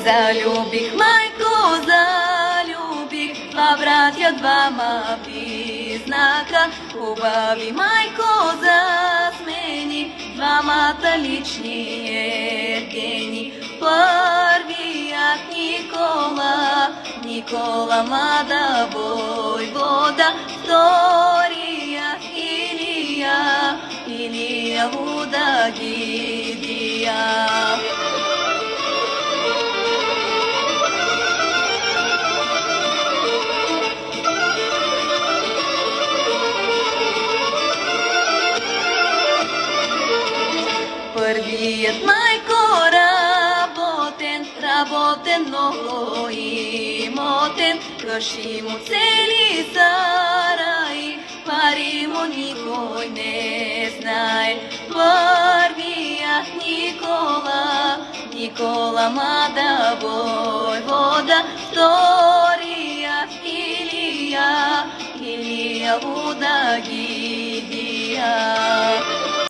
Залюбих, майко, залюбих, два братя, двама близнака. Хубави, майко, засмени, двамата лични ергени. Първият Никола, млада войвода. Вторият Илия, луда Гидия. Първият, майко, работен, много имотен, къщи му цели сараи, пари му никой не знае. Първият Никола, млада войвода. Вторият Илия, луда Гидия.